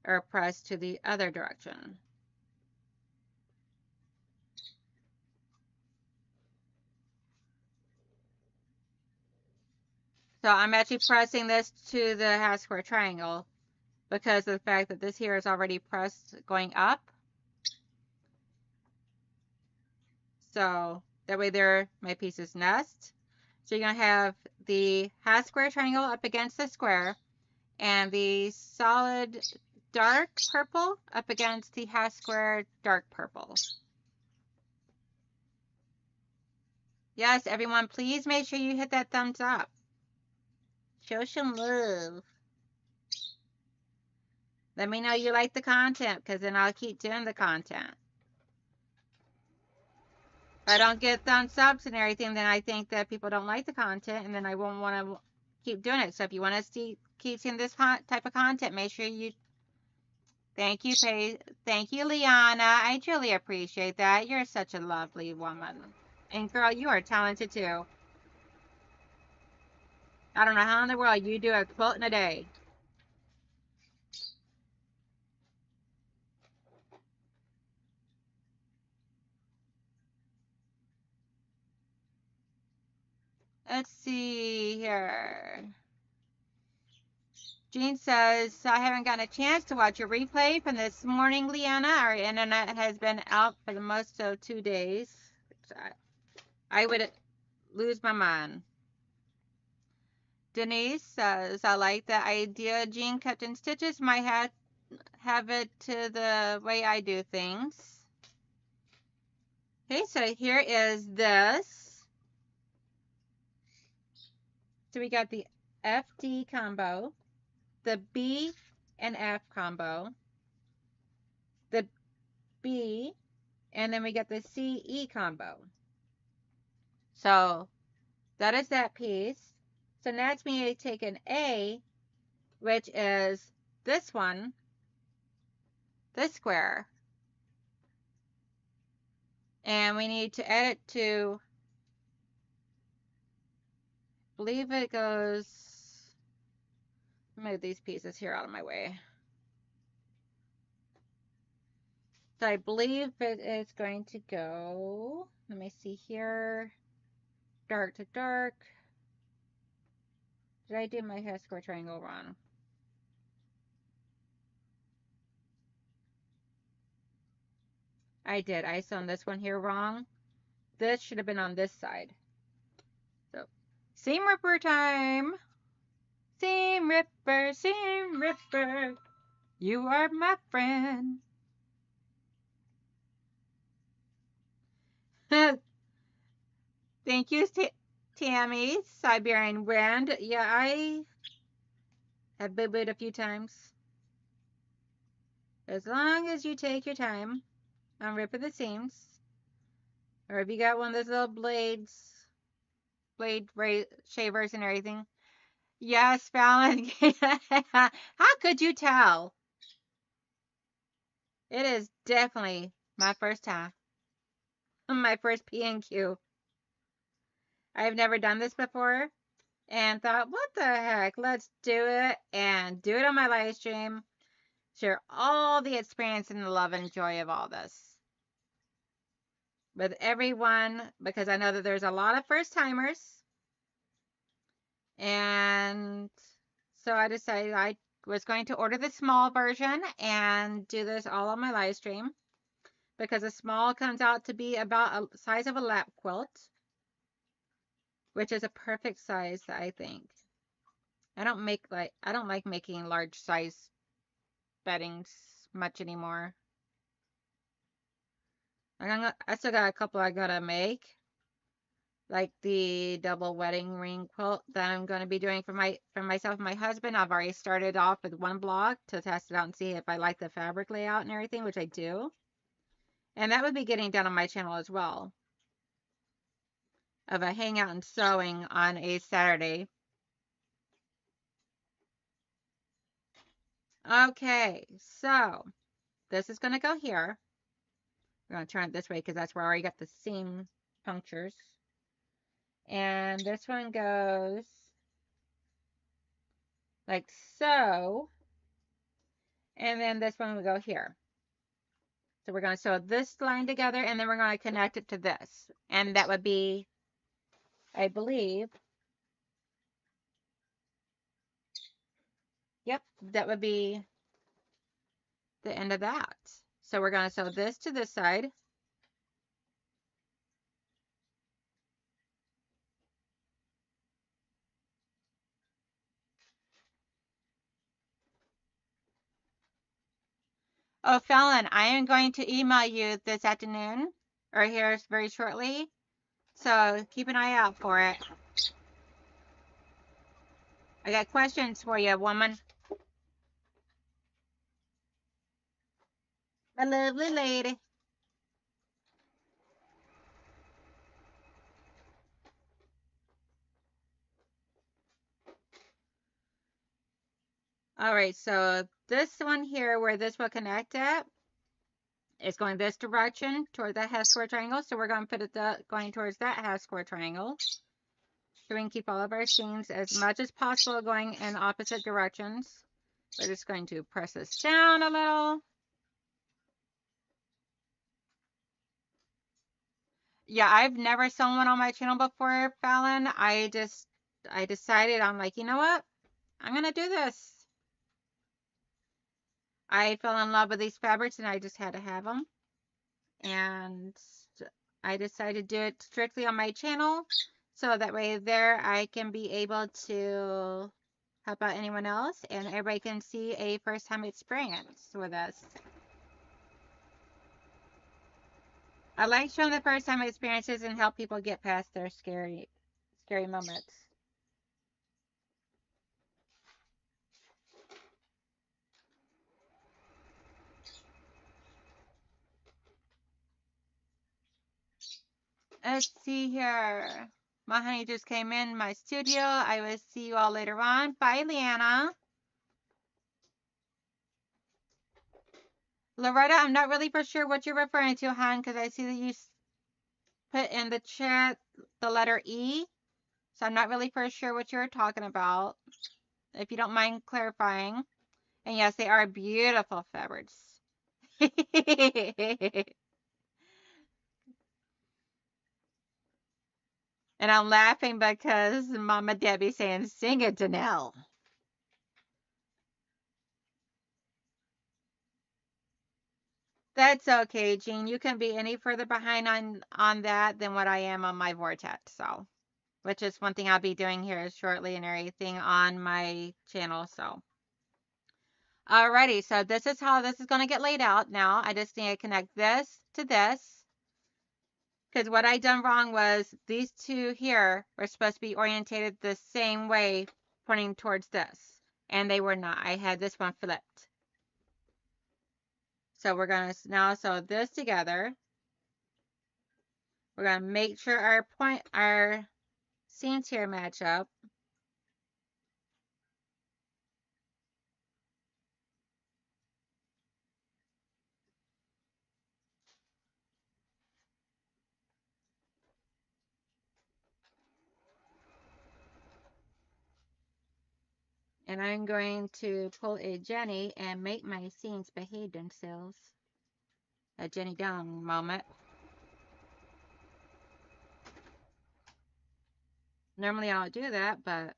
or press to the other direction. So I'm actually pressing this to the half square triangle because of the fact that this here is already pressed going up. So that way there my pieces nest. So you're gonna have the half square triangle up against the square and the solid dark purple up against the half square dark purple. Yes, everyone, please make sure you hit that thumbs up. Show some love. Let me know you like the content, because then I'll keep doing the content. If I don't get thumbs ups and everything, then I think that people don't like the content, and then I won't want to keep doing it. So if you want to keep seeing this type of content, make sure you... Thank you, Thank you, Liana. I truly appreciate that. You're such a lovely woman. And girl, you are talented too. I don't know how in the world you do a quilt in a day. Let's see here. Jean says, I haven't gotten a chance to watch your replay from this morning, Liana. Our internet has been out for the most of 2 days. I would lose my mind. Denise says, I like the idea Jean cut and stitches might have it to the way I do things. Okay, so here is this. So we got the FD combo, the B and F combo, the B, and then we got the CE combo. So that is that piece. So now it's me to take an A, which is this one, this square, and we need to add it to, I believe it goes, move these pieces here out of my way. So I believe it is going to go, let me see here, dark to dark. Did I do my half square triangle wrong? I did. I sewn this one here wrong. This should have been on this side. So, seam ripper time. Seam ripper, seam ripper. You are my friend. Thank you, Tammy. Siberian Wind. Yeah, I have boo-booed a few times. As long as you take your time on ripping the seams, or if you got one of those little blade shavers and everything. Yes, Fallon. How could you tell? It is definitely my first time. My first PMQ. I've never done this before and thought, what the heck? Let's do it and do it on my live stream. Share all the experience and the love and joy of all this with everyone, because I know that there's a lot of first timers. And so I decided I was going to order the small version and do this all on my live stream, because a small comes out to be about a size of a lap quilt, which is a perfect size, I think. I don't like making large size beddings much anymore. I still got a couple I gotta make, like the double wedding ring quilt that I'm going to be doing for myself and my husband. I've already started off with one block to test it out and see if I like the fabric layout and everything, which I do. And that would be getting done on my channel as well, of a hangout and sewing on a Saturday. Okay, so this is going to go here. We're going to turn it this way because that's where I already got the seam punctures. And this one goes like so. And then this one will go here. So we're going to sew this line together, and then we're going to connect it to this. And that would be, I believe, Yep, that would be the end of that. So we're going to sew this to this side. Oh, Fallon, I am going to email you this afternoon or here very shortly. So keep an eye out for it. I got questions for you, woman. My lovely lady. All right, so this one here where this will connect at is going this direction toward that half square triangle. So we're going to put it going towards that half square triangle. So we can keep all of our seams as much as possible going in opposite directions. We're just going to press this down a little. Yeah, I've never sewn one on my channel before, Fallon. I decided, I'm like, you know what? I'm gonna do this. I fell in love with these fabrics and I just had to have them. And I decided to do it strictly on my channel. So that way there I can be able to help out anyone else and everybody can see a first time experience with us. I like showing the first time experiences and help people get past their scary moments. Let's see here. My honey just came in my studio. I will see you all later on. Bye, Leanna. Loretta, I'm not really for sure what you're referring to, hon, because I see that you put in the chat the letter E. So I'm not really for sure what you're talking about. If you don't mind clarifying. And yes, they are beautiful fabrics. And I'm laughing because Mama Debbie's saying, sing it, Donnell. That's okay, Jean. You can be any further behind on that than what I am on my vortex. So, which is one thing I'll be doing here shortly and everything on my channel. So, alrighty. So this is how this is going to get laid out. Now I just need to connect this to this because what I done wrong was these two here were supposed to be orientated the same way, pointing towards this, and they were not. I had this one flipped. So we're going to now sew this together. We're going to make sure our seams here match up. And I'm going to pull a Jenny and make my seams behave themselves. A Jenny down moment. Normally I don't do that, but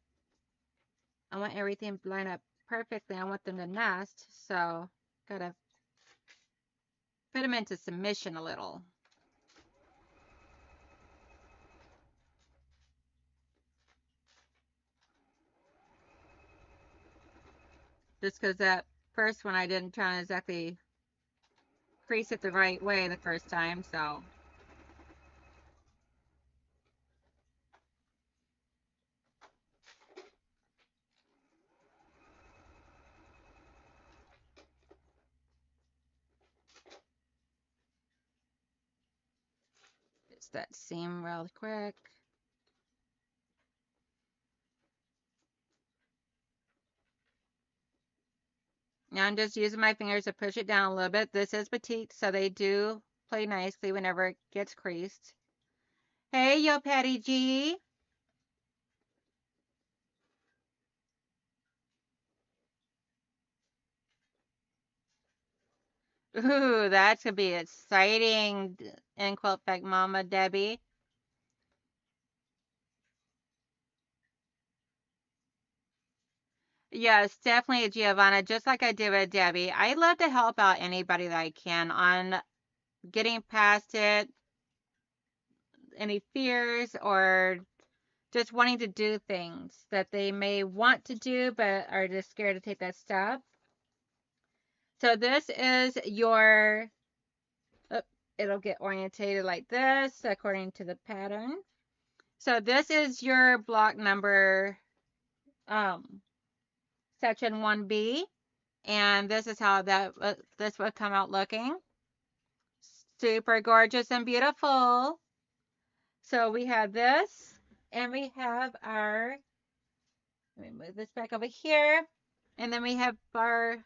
I want everything to line up perfectly. I want them to nest, so gotta put them into submission a little. Just because that first one I didn't try to exactly crease it the right way the first time, so. Just that seam real quick. Now I'm just using my fingers to push it down a little bit. This is petite, so they do play nicely whenever it gets creased. Hey, yo, Patty G. Ooh, that's gonna be exciting in Quilt Fact Mama Debbie. Yes, definitely, Giovanna. Just like I did with Debbie, I love to help out anybody that I can on getting past it, any fears, or just wanting to do things that they may want to do but are just scared to take that step. So this is your, oh, it'll get orientated like this according to the pattern. So this is your block number, um, section 1B, and this is how this would come out looking. Super gorgeous and beautiful. So we have this, and we have our, let me move this back over here, and then we have our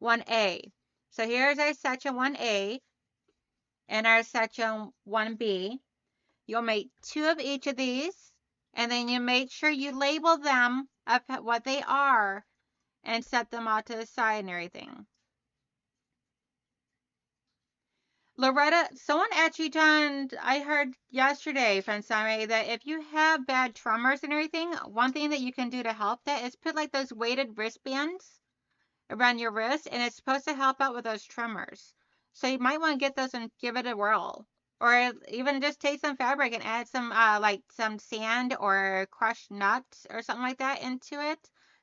1A. So here's our section 1A and our section 1B. You'll make 2 of each of these, and then you make sure you label them of what they are and set them out to the side and everything. Loretta, someone actually done, I heard yesterday from somebody that if you have bad tremors and everything, one thing that you can do to help that is put like those weighted wristbands around your wrist, and it's supposed to help out with those tremors. So you might want to get those and give it a whirl. Or even just take some fabric and add some like some sand or crushed nuts or something like that into it.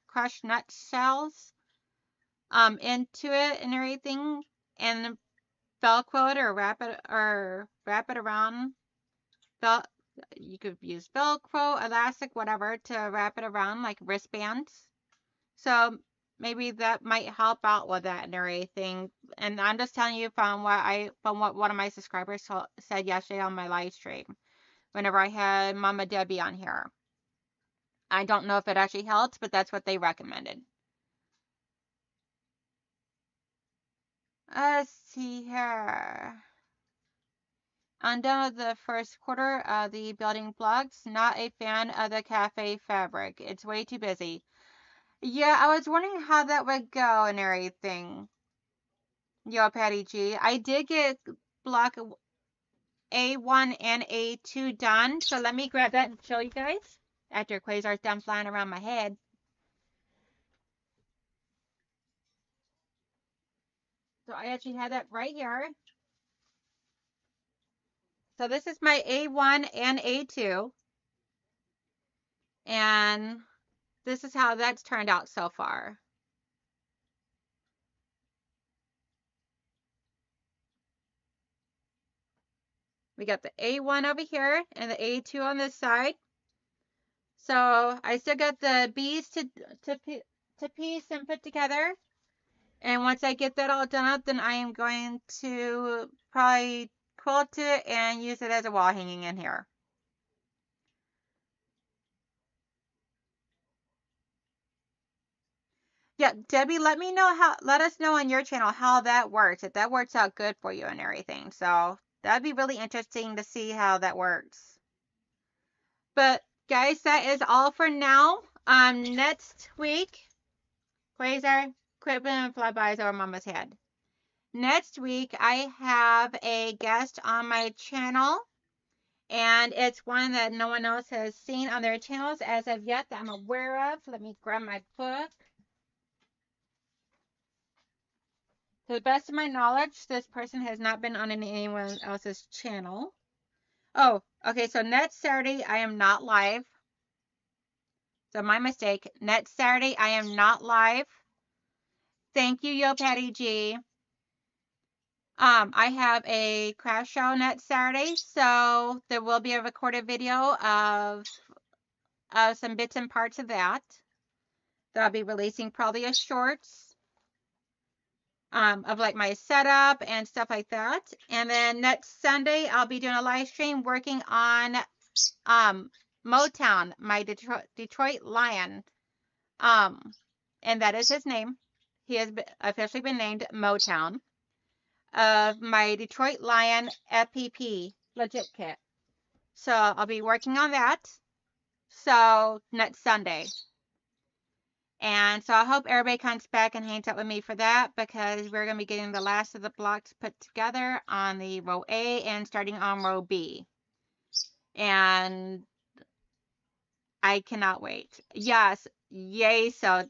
Crushed nut shells into it and everything, and Velcro it or wrap it around. Vel you could use Velcro, elastic, whatever, to wrap it around like wristbands. So maybe that might help out with that and everything. And I'm just telling you from what one of my subscribers said yesterday on my live stream whenever I had Mama Debbie on here. I don't know if it actually helped, but that's what they recommended. Let's see here. I'm done with the first quarter of the building blocks. Not a fan of the cafe fabric. It's way too busy. Yeah, I was wondering how that would go and everything. Yo, Patty G. I did get block A1 and A2 done. So let me grab that and show you guys after Quasar's done flying around my head. So I actually have that right here. So this is my A1 and A2. And this is how that's turned out so far. We got the A1 over here and the A2 on this side. So I still got the B's to piece and put together. And once I get that all done up, then I am going to probably quilt it and use it as a wall hanging in here. Yeah, Debbie, let us know on your channel how that works, if that works out good for you and everything. So that'd be really interesting to see how that works. But guys, that is all for now. Next week, Quasar, quit and flybys over Mama's head. Next week, I have a guest on my channel, and it's one that no one else has seen on their channels as of yet that I'm aware of. Let me grab my book. To the best of my knowledge, this person has not been on anyone else's channel. Oh, okay, so next Saturday, I am not live. So my mistake. Next Saturday, I am not live. Thank you, Yo Patty G. I have a craft show next Saturday, so there will be a recorded video of some bits and parts of that. That I'll be releasing probably as shorts of like my setup and stuff like that. And then next Sunday, I'll be doing a live stream working on Motown, my Detroit Lion. And that is his name. He has officially been named Motown. Of my Detroit Lion FPP legit kit. So I'll be working on that. So next Sunday. And so I hope everybody comes back and hangs out with me for that, because we're going to be getting the last of the blocks put together on the row A and starting on row B. And I cannot wait. Yes, yay. So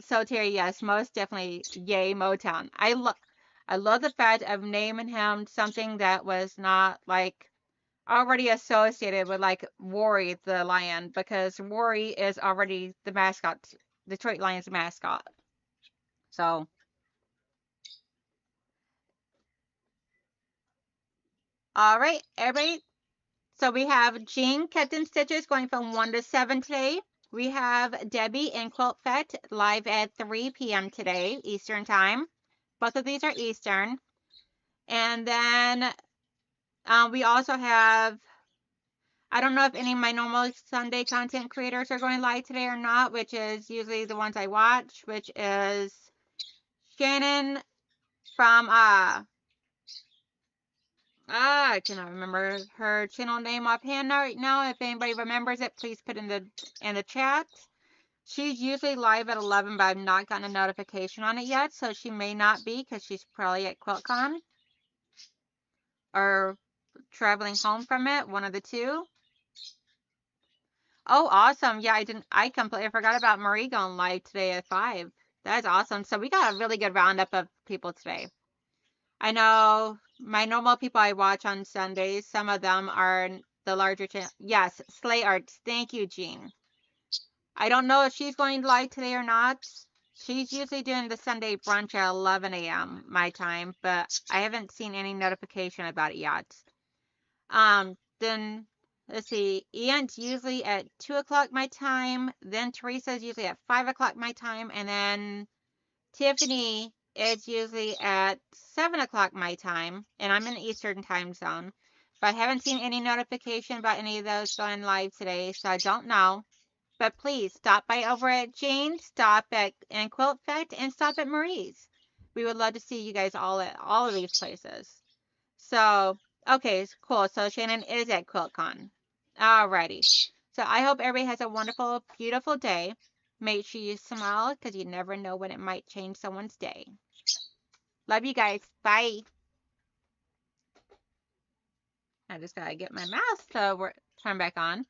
So Terry, yes, most definitely, yay Motown. I love the fact of naming him something that was not like already associated with like Worry the lion, because Worry is already the mascot, Detroit Lions mascot. So, all right, everybody. So we have Jean Captain Stitches going from 1 to 7 today. We have Debbie and Quilt Fett live at 3 p.m. today, Eastern Time. Both of these are Eastern. And then we also have, I don't know if any of my normal Sunday content creators are going live today or not, which is usually the ones I watch, which is Shannon from I cannot remember her channel name offhand right now. If anybody remembers it, please put in the chat. She's usually live at 11, but I've not gotten a notification on it yet, so she may not be because she's probably at QuiltCon or traveling home from it, one of the two. Oh, awesome. Yeah, I completely forgot about Marie going live today at 5. That's awesome. So we got a really good roundup of people today. I know my normal people I watch on Sundays, some of them are the larger channel. Yes, Slay Arts. Thank you, Jean. I don't know if she's going live today or not. She's usually doing the Sunday brunch at 11 a.m. my time, but I haven't seen any notification about it yet. Then let's see, Ian's usually at 2 o'clock my time. Then Teresa's usually at 5 o'clock my time, and then Tiffany is usually at 7 o'clock my time, and I'm in the Eastern time zone. But I haven't seen any notification about any of those going live today, so I don't know. But please stop by over at Jane's, stop at and Quilt Fest, and stop at Marie's. We would love to see you guys all at all of these places. So, okay, cool. So Shannon is at QuiltCon. Alrighty. So I hope everybody has a wonderful, beautiful day. Make sure you smile because you never know when it might change someone's day. Love you guys. Bye. I just gotta get my mask to turn back on.